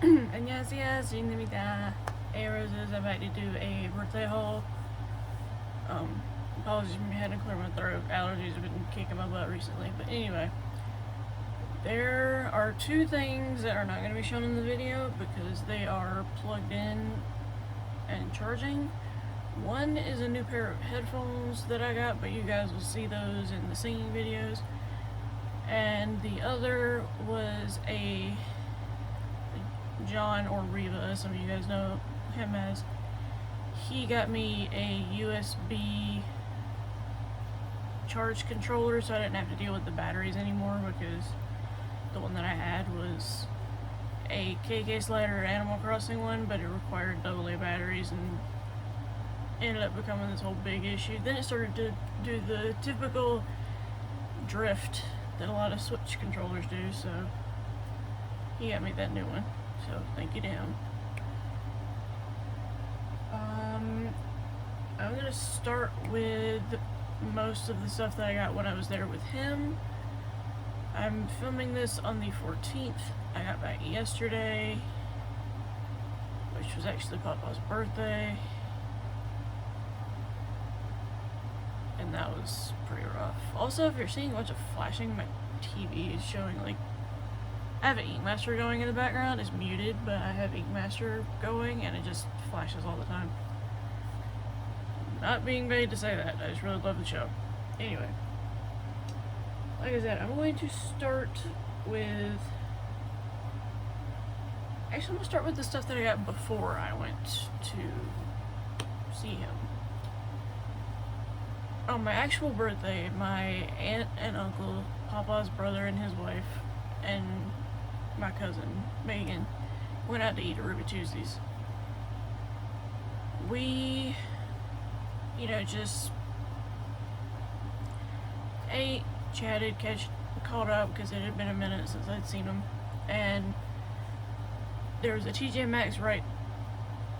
안녕하세요, 주인입니다. Roses, I'm about to do a birthday haul. Apologies for me having to clear my throat. Allergies have been kicking my butt recently. But anyway, there are two things that are not going to be shown in the video because they are plugged in and charging. One is a new pair of headphones that I got, but you guys will see those in the singing videos. And the other was a John, or Reva, as some of you guys know him as. He got me a USB charge controller so I didn't have to deal with the batteries anymore, because the one that I had was a KK Slider Animal Crossing one, but it required AA batteries and ended up becoming this whole big issue. Then it started to do the typical drift that a lot of Switch controllers do, so he got me that new one. So thank you to him. I'm gonna start with most of the stuff that I got when I was there with him. I'm filming this on the 14th. I got back yesterday, which was actually Papa's birthday, and that was pretty rough. Also, if you're seeing a bunch of flashing, my TV is showing like I have an Ink Master going in the background. It's muted, but I have Ink Master going and it just flashes all the time. Not being paid to say that. I just really love the show. Anyway, like I said, I'm going to start with... Actually, I'm going to start with the stuff that I got before I went to see him. On my actual birthday, my aunt and uncle, Papa's brother and his wife, and my cousin, Megan, went out to eat at Ruby Tuesdays. We, just ate, chatted, caught up, because it had been a minute since I'd seen them. And there was a TJ Maxx right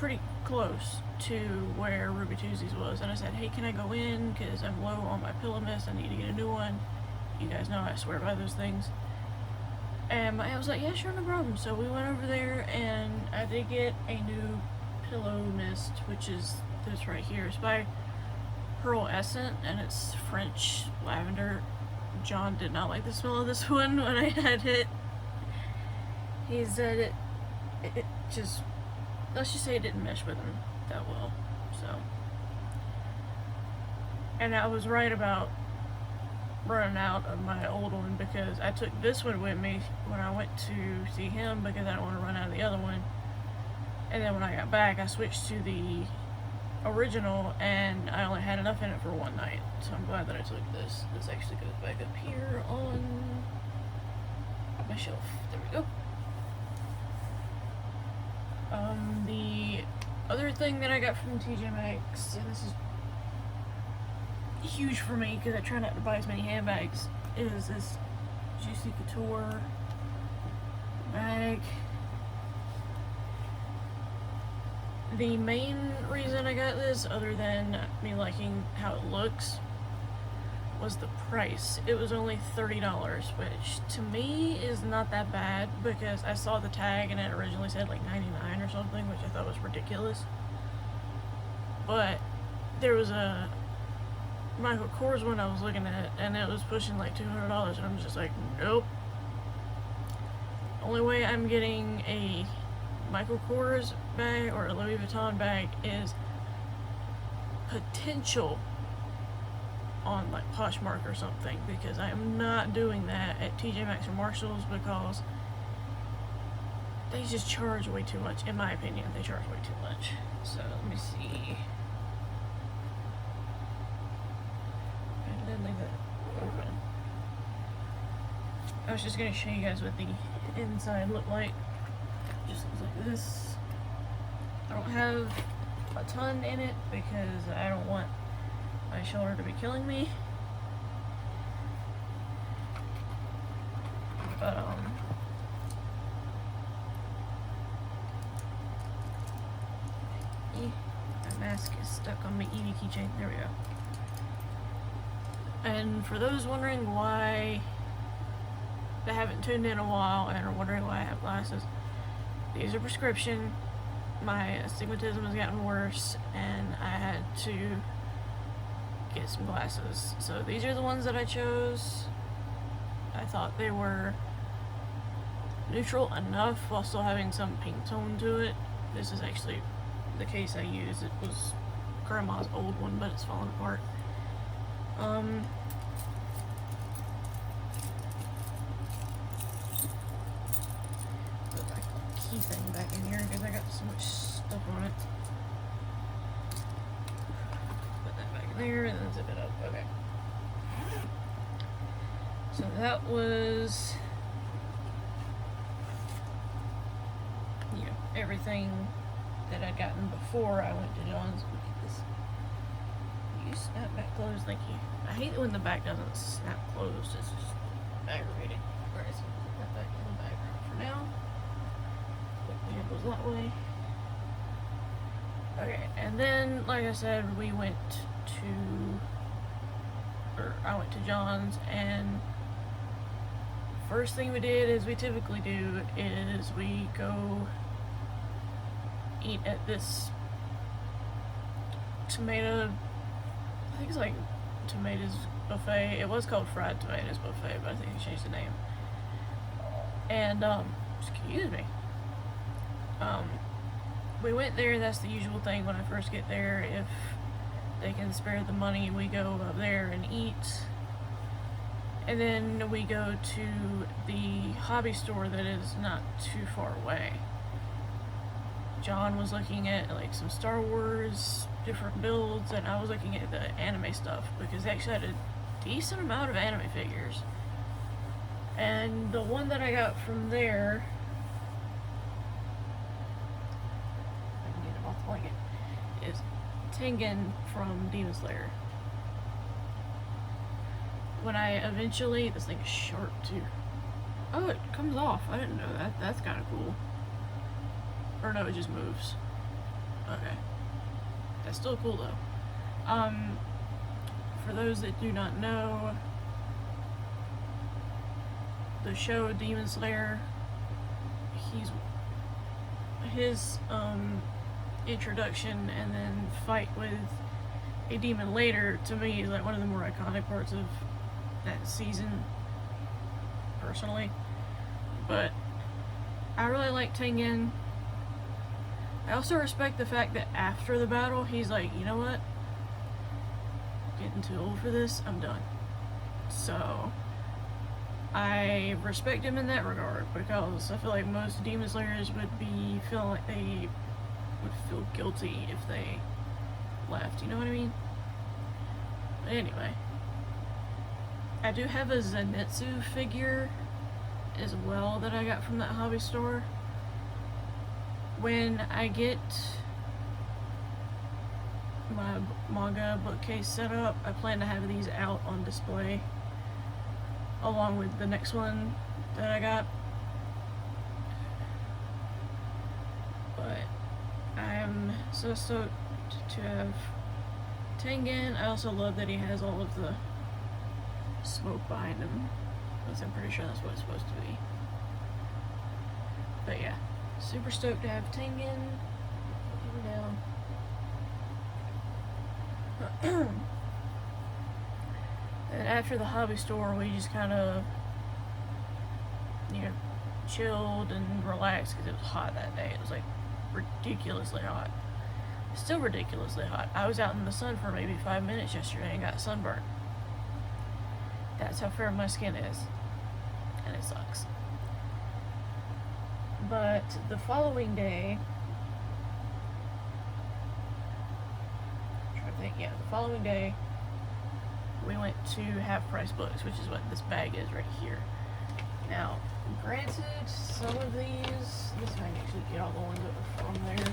pretty close to where Ruby Tuesdays was. And I said, hey, can I go in? Because I'm low on my pillow mist. I need to get a new one. You guys know I swear by those things. And I was like, yeah, sure, no problem. So we went over there, and I did get a new pillow mist, which is this right here. It's by Pearl Essence, and it's French lavender. John did not like the smell of this one when I had it. He said it just, let's just say it didn't mesh with him that well. So, and I was right about running out of my old one, because I took this one with me when I went to see him because I don't want to run out of the other one. And then when I got back, I switched to the original, and I only had enough in it for one night. So I'm glad that I took this. This actually goes back up here on my shelf. There we go. The other thing that I got from TJ Maxx, and this is huge for me because I try not to buy as many handbags, is this Juicy Couture bag. The main reason I got this, other than me liking how it looks, was the price. It was only $30, which to me is not that bad, because I saw the tag and it originally said like 99 or something, which I thought was ridiculous. But there was a Michael Kors one I was looking at, and it was pushing like $200, and I'm just like, nope. Only way I'm getting a Michael Kors bag or a Louis Vuitton bag is potential on like Poshmark or something, because I am not doing that at TJ Maxx or Marshalls, because they just charge way too much. In my opinion, they charge way too much. So let me see. I did leave it open. I was just gonna show you guys what the inside looked like. Just looks like this. I don't have a ton in it because I don't want my shoulder to be killing me. But my mask is stuck on my Eevee keychain. There we go. And for those wondering why I haven't tuned in a while and are wondering why I have glasses, these are prescription. My astigmatism has gotten worse, and I had to get some glasses. So these are the ones that I chose. I thought they were neutral enough while still having some pink tone to it. This is actually the case I used. It was Grandma's old one, but it's falling apart. Put my key thing back in here because I got so much stuff on it. Put that back in there and then zip it up. Okay. So that was, you know, everything that I'd gotten before I went to John's. Look at this. You snap back closed, thank you. I hate it when the back doesn't snap closed. It's just aggravating. Alright, so put that back in the background for now. Put the handles that way. Okay, and then, like I said, I went to John's, and first thing we did, as we typically do, is we go eat at this tomato, I think it's like tomatoes buffet. It was called Fried Tomatoes Buffet, but I think they changed the name. And excuse me, we went there. That's the usual thing when I first get there. If they can spare the money, we go up there and eat. And then we go to the hobby store that is not too far away. John was looking at like some Star Wars different builds, and I was looking at the anime stuff because they actually had a decent amount of anime figures. And the one that I got from there, I can get it off the blanket, is Tengen from Demon Slayer. When I eventually, this thing is sharp too. Oh, it comes off. I didn't know that. That's kind of cool. Or no, it just moves. Okay. That's still cool though. For those that do not know, the show Demon Slayer, his introduction and then fight with a demon later, to me, is like one of the more iconic parts of that season, personally. But I really like Tengen. I also respect the fact that after the battle, he's like, you know what? Getting too old for this, I'm done. So I respect him in that regard, because I feel like most Demon Slayers would be feeling like they would feel guilty if they left, you know what I mean? But anyway, I do have a Zenitsu figure as well that I got from that hobby store. When I get my manga bookcase set up, I plan to have these out on display along with the next one that I got. But I am so stoked to have Tengen. I also love that he has all of the smoke behind him, because I'm pretty sure that's what it's supposed to be. But yeah, super stoked to have Tengen. Put him down. And after the hobby store, we just kind of, you know, chilled and relaxed because it was hot that day. It was like ridiculously hot. Still ridiculously hot. I was out in the sun for maybe 5 minutes yesterday and got sunburned. That's how fair my skin is. And it sucks. But the following day, I'm trying to think, yeah, the following day, we went to Half Price Books, which is what this bag is right here. Now, granted, some of these, this might actually get all the ones that were from there.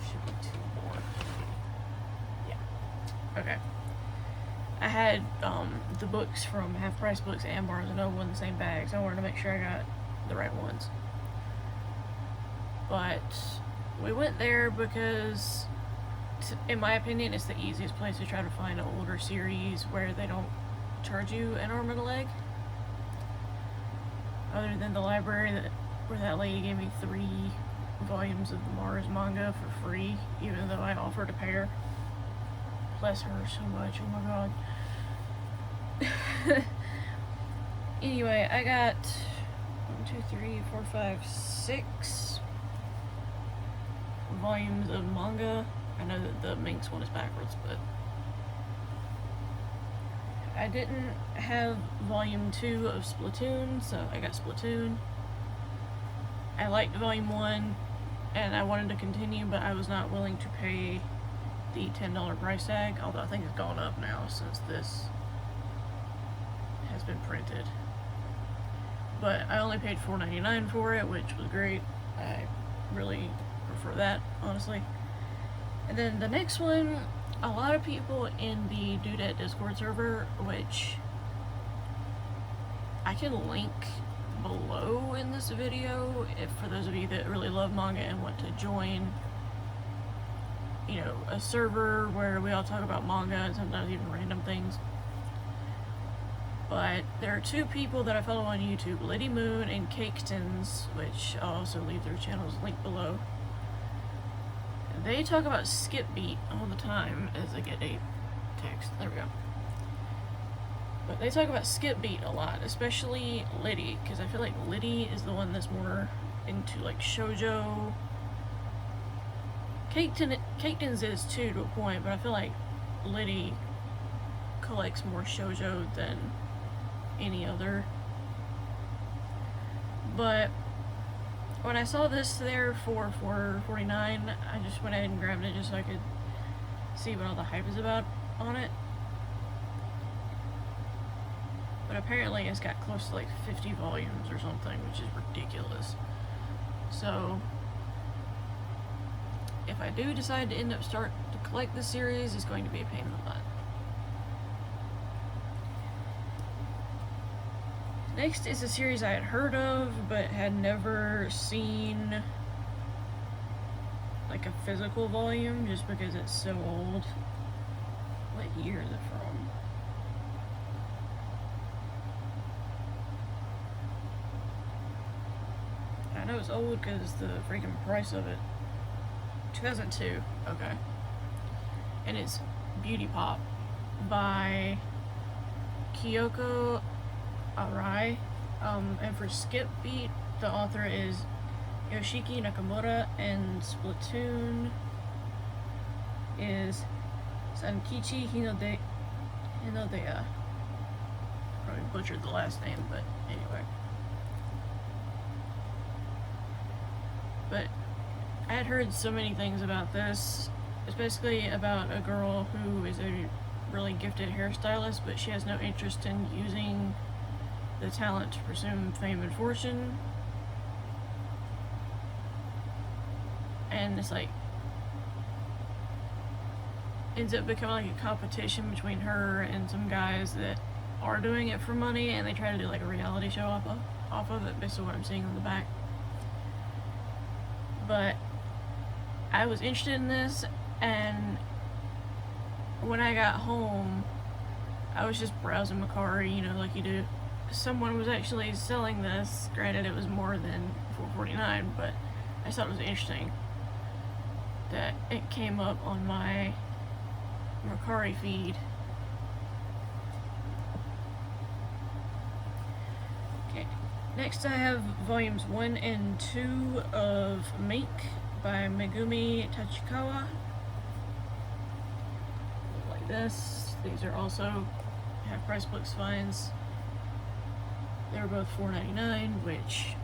Should be 2 more. Yeah. Okay. I had the books from Half Price Books and Barnes & Noble in the same bag, so I wanted to make sure I got the right ones. But we went there because, in my opinion, it's the easiest place to try to find an older series where they don't charge you an arm and a leg. other than the library where that lady gave me 3 volumes of the Mars manga for free, even though I offered a pair. Bless her so much, oh my god. Anyway, I got 1, 2, 3, 4, 5, 6 volumes of manga. I know that the Minx one is backwards, but I didn't have volume 2 of Splatoon, so I got Splatoon. I liked volume 1 and I wanted to continue, but I was not willing to pay the $10 price tag, although I think it's gone up now since this has been printed. But I only paid $4.99 for it, which was great. I really prefer that, honestly. And then the next one, a lot of people in the Dudette Discord server, which I can link below in this video if for those of you that really love manga and want to join, you know, a server where we all talk about manga and sometimes even random things. But there are 2 people that I follow on YouTube, Lyddie Moon and Caketinz, which I'll also leave their channels linked below. They talk about skip beat all the time as I get a text. There we go. But they talk about skip beat a lot, especially Lyddie, because I feel like Lyddie is the one that's more into like shoujo. Caketinz is too to a point, but I feel like Lyddie collects more shoujo than any other. But when I saw this there for $4.49, I just went ahead and grabbed it just so I could see what all the hype is about on it. But apparently it's got close to like 50 volumes or something, which is ridiculous. So if I do decide to end up start to collect this series, it's going to be a pain in the butt. Next is a series I had heard of, but had never seen like a physical volume, just because it's so old. What year is it from? I know it's old because the freaking price of it. 2002, okay. And it's Beauty Pop by Kyoko Arai. And for Skip Beat, the author is Yoshiki Nakamura, and Splatoon is Sankichi Hinodea. Probably butchered the last name, but anyway. But I had heard so many things about this. It's basically about a girl who is a really gifted hairstylist, but she has no interest in using the talent to pursue fame and fortune. And it's like ends up becoming like a competition between her and some guys that are doing it for money, and they try to do like a reality show off of it, based on what I'm seeing on the back. But I was interested in this, and when I got home, I was just browsing Macari, you know, like you do. Someone was actually selling this. Granted, it was more than $4.49, but I thought it was interesting that it came up on my Macari feed. Okay, next I have volumes 1 and 2 of Mink by Megumi Tachikawa. Like this. These are also half price books finds. They were both $4.99, which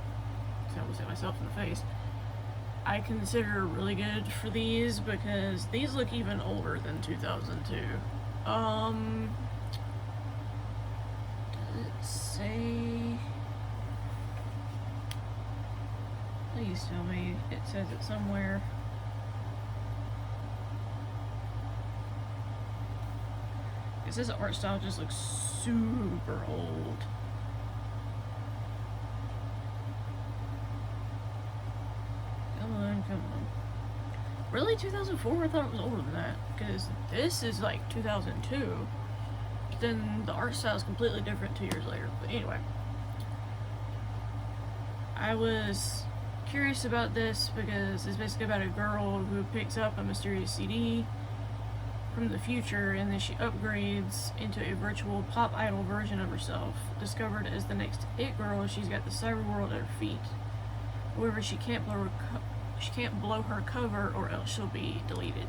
I almost hit myself in the face. I consider really good for these because these look even older than 2002. Does it say? Please tell me it says it somewhere. Because this art style just looks super old. Come on. Really? 2004? I thought it was older than that. Because this is like 2002. Then the art style is completely different 2 years later. But anyway. I was curious about this because it's basically about a girl who picks up a mysterious CD from the future, and then she upgrades into a virtual pop idol version of herself. Discovered as the next it girl, she's got the cyber world at her feet. However, she can't blow her cover, or else she'll be deleted.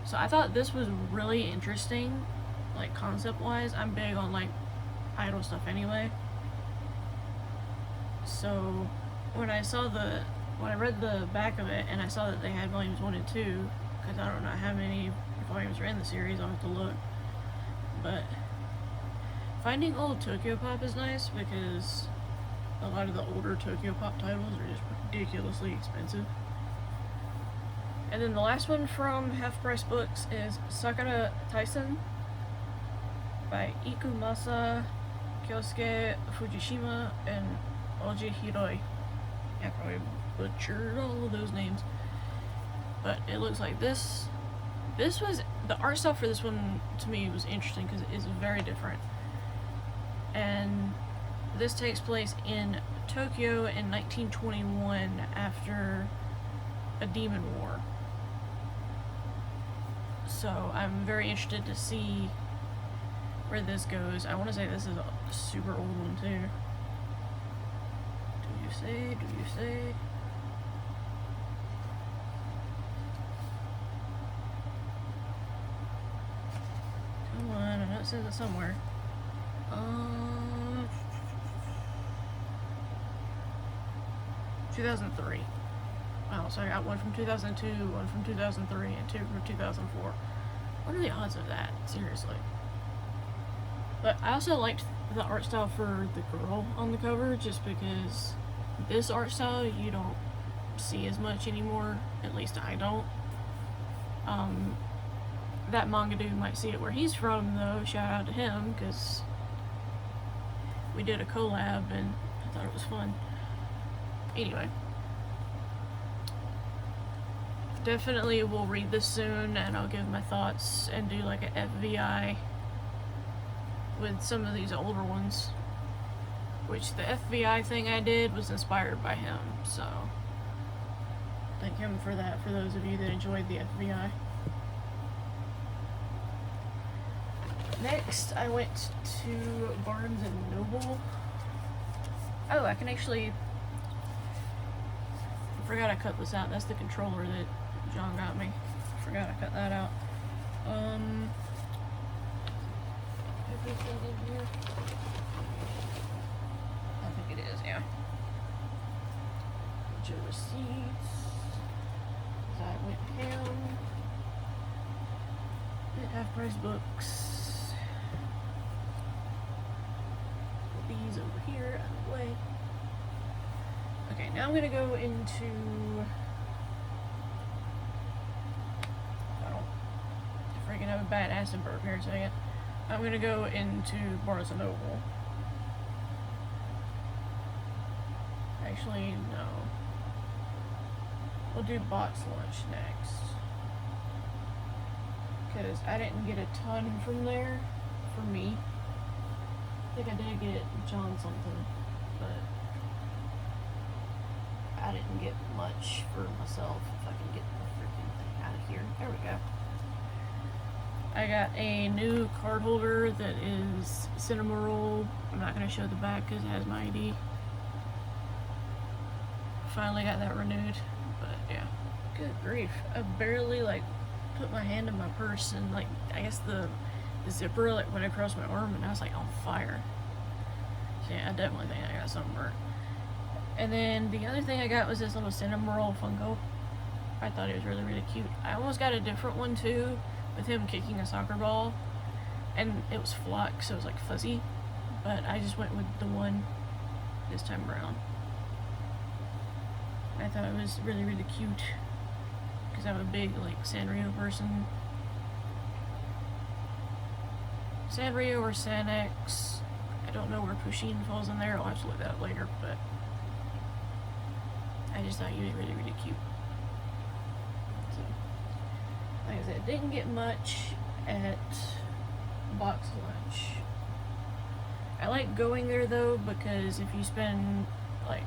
So I thought this was really interesting, like concept-wise. I'm big on like idol stuff anyway. So when I read the back of it and I saw that they had volumes 1 and 2, because I don't know how many volumes are in the series, I'll have to look. But finding old Tokyo Pop is nice because a lot of the older Tokyo Pop titles are just ridiculously expensive. And then the last one from Half Price Books is Sakura Taisen by Ikumasa Kyosuke Fujishima and Oji Hiroi. I probably butchered all of those names. But it looks like this. This was, the art style for this one to me was interesting because it is very different. And this takes place in Tokyo in 1921 after a demon war. So I'm very interested to see where this goes. I want to say this is a super old one too. Do you say? Come on, I know it says it somewhere. 2003. Wow, so I got one from 2002, one from 2003, and two from 2004. What are the odds of that? Seriously. But I also liked the art style for the girl on the cover, just because this art style you don't see as much anymore. At least I don't. ThatMangaDude might see it where he's from, though. Shout out to him, because we did a collab and I thought it was fun. Anyway. Definitely will read this soon, and I'll give my thoughts and do like a FVI with some of these older ones, which the FVI thing I did was inspired by him, so thank him for that, for those of you that enjoyed the FVI. Next, I went to Barnes & Noble. Oh, I can actually, I forgot I cut this out. That's the controller that John got me. Forgot I cut that out. Everything in here? I think it is, yeah. Bunch of receipts. I went ham. At Half Price Books. Put these over here out of the way. Okay, now I'm gonna go into, I freaking have a bad acid burp here in a second. I'm gonna go into Barnes & Noble. Actually, no. We'll do Box Lunch next. Because I didn't get a ton from there, for me. I think I did get John something, but I didn't get much for myself. If I can get the freaking thing out of here. There we go. I got a new card holder that is cinema roll. I'm not going to show the back because it has my ID. Finally got that renewed, but yeah. Good grief. I barely like put my hand in my purse, and like I guess the zipper like went across my arm and I was like on fire. So yeah, I definitely think I got something burnt. And then the other thing I got was this little cinema roll Funko. I thought it was really, really cute. I almost got a different one too, with him kicking a soccer ball, and it was flock, so it was like fuzzy, but I just went with the one this time around. I thought it was really, really cute, because I'm a big like Sanrio person. Sanrio or Sanex. I don't know where Pusheen falls in there. I'll have to look that up later, but I just thought he was really, really cute. So, like I said, didn't get much at Box Lunch. I like going there though, because if you spend like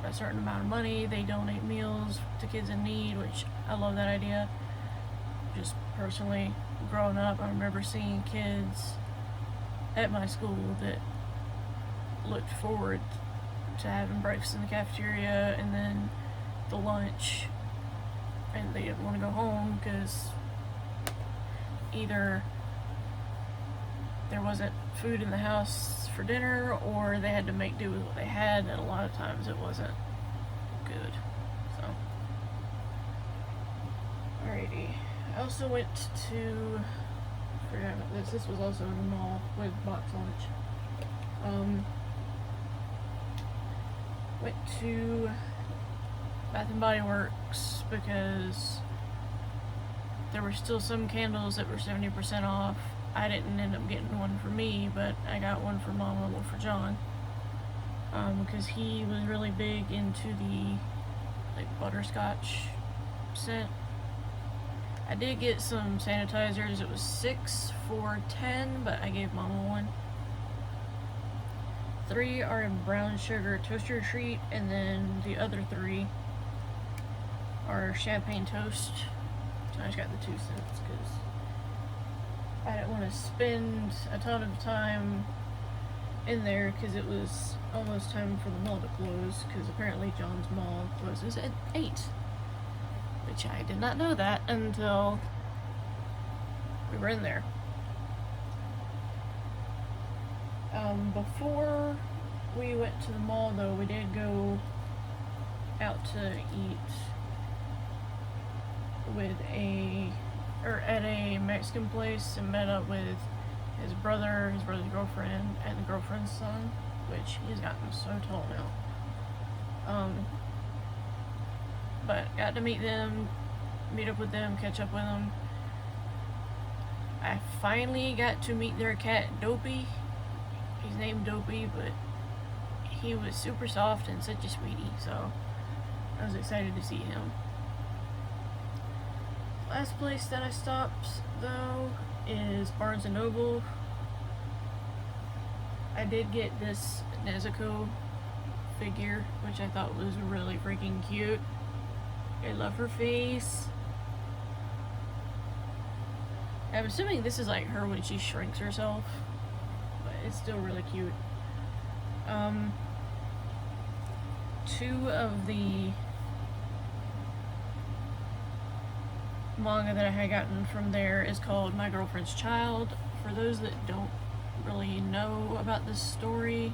a certain amount of money, they donate meals to kids in need, which I love that idea. Just personally, growing up, I remember seeing kids at my school that looked forward to having breakfast in the cafeteria and then the lunch, and they didn't want to go home because either there wasn't food in the house for dinner or they had to make do with what they had, and a lot of times it wasn't good. So, alrighty. I also went to, forgot about this, this was also in the mall with box lunch. Went to Bath and Body Works because there were still some candles that were 70% off. I didn't end up getting one for me, but I got one for Mama, one for John, because he was really big into the like butterscotch scent. I did get some sanitizers. It was 6 for $10, but I gave Mama one. 3 are in brown sugar toaster treat, and then the other 3 are champagne toast. So I just got the 2 cents because I didn't want to spend a ton of time in there because it was almost time for the mall to close, because apparently John's mall closes at 8, which I did not know that until we were in there. Before we went to the mall, though, we did go out to eat at a Mexican place and met up with his brother's girlfriend, and the girlfriend's son, which he's gotten so tall now. But got to meet up with them, catch up with them. I finally got to meet their cat, Dopey. He's named Dopey, but he was super soft and such a sweetie, so I was excited to see him. Last place that I stopped, though, is Barnes & Noble. I did get this Nezuko figure, which I thought was really freaking cute. I love her face. I'm assuming this is like her when she shrinks herself, but it's still really cute. 2 of the manga that I had gotten from there is called My Girlfriend's Child. For those that don't really know about this story,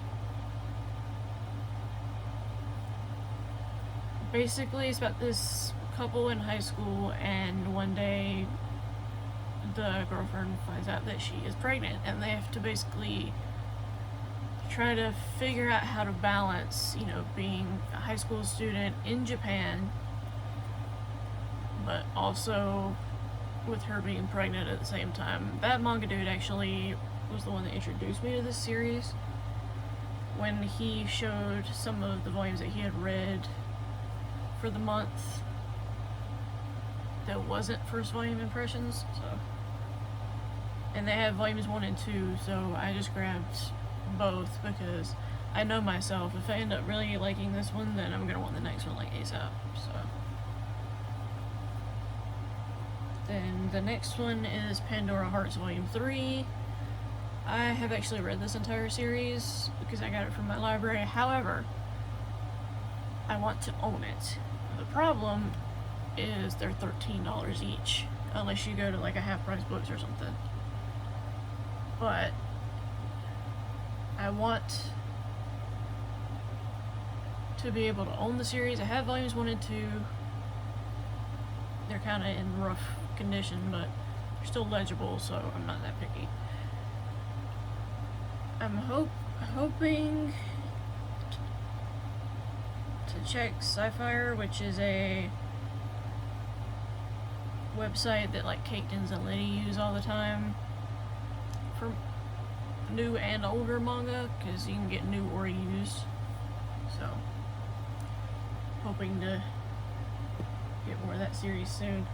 basically it's about this couple in high school, and one day the girlfriend finds out that she is pregnant, and they have to basically try to figure out how to balance, being a high school student in Japan, but also with her being pregnant at the same time. ThatMangaDude actually was the one that introduced me to this series when he showed some of the volumes that he had read for the month that wasn't first volume impressions. So, and they have volumes 1 and 2, so I just grabbed both because I know myself, if I end up really liking this one, then I'm gonna want the next one like ASAP. So then the next one is Pandora Hearts Volume 3. I have actually read this entire series because I got it from my library. However, I want to own it. The problem is they're $13 each, unless you go to like a half price books or something. But I want to be able to own the series. I have volumes 1 and 2. They're kind of in rough condition, but they're still legible, so I'm not that picky. I'm hoping to check Sci-Fire, which is a website that like Caketinz and Lyddie use all the time for new and older manga, because you can get new or used. So hoping to get more of that series soon.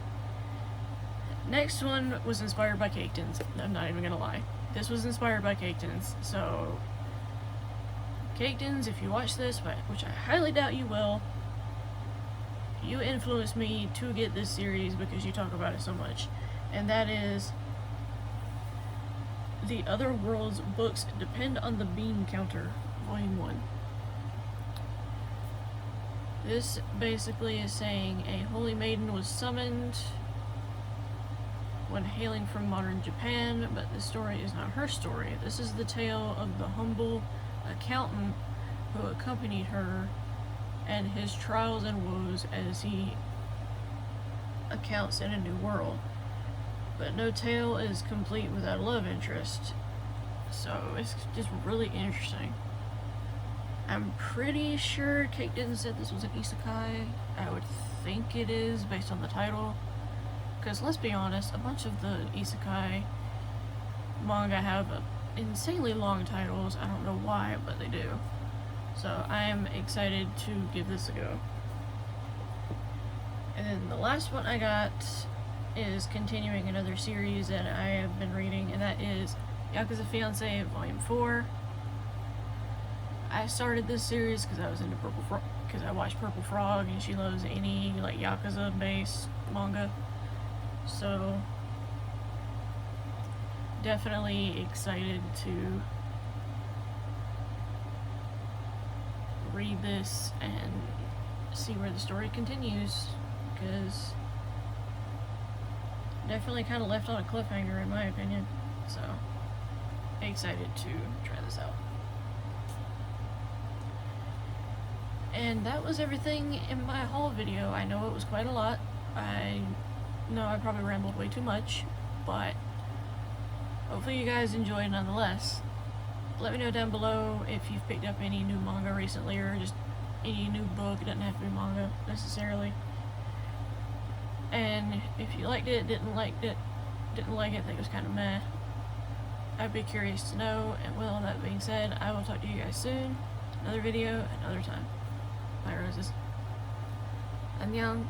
Next one was inspired by Caketinz. I'm not even gonna lie. This was inspired by Caketinz. So Caketinz, if you watch this, which I highly doubt you will, you influenced me to get this series because you talk about it so much. And that is The Other World's Books Depend on the Bean Counter, Volume 1. This basically is saying a holy maiden was summoned when hailing from modern Japan, but this story is not her story. This is the tale of the humble accountant who accompanied her and his trials and woes as he accounts in a new world. But no tale is complete without a love interest, so it's just really interesting. I'm pretty sure Caketinz said this was an isekai. I would think it is based on the title, because let's be honest, a bunch of the isekai manga have insanely long titles. I don't know why, but they do. So I'm excited to give this a go. And then the last one I got is continuing another series that I have been reading, and that is Yakuza Fiancé Volume 4. I started this series because I was into because I watched Purple Frog, and she loves any like Yakuza-based manga. So definitely excited to read this and see where the story continues, because definitely kind of left on a cliffhanger in my opinion. So excited to try this out. And that was everything in my haul video. I know it was quite a lot. I know I probably rambled way too much, but hopefully you guys enjoyed nonetheless. Let me know down below if you've picked up any new manga recently, or just any new book. It doesn't have to be manga necessarily. And if you liked it, didn't like it, think it was kind of meh, I'd be curious to know. And well, that being said, I will talk to you guys soon. Another video, another time. Bye, roses. Annyeong.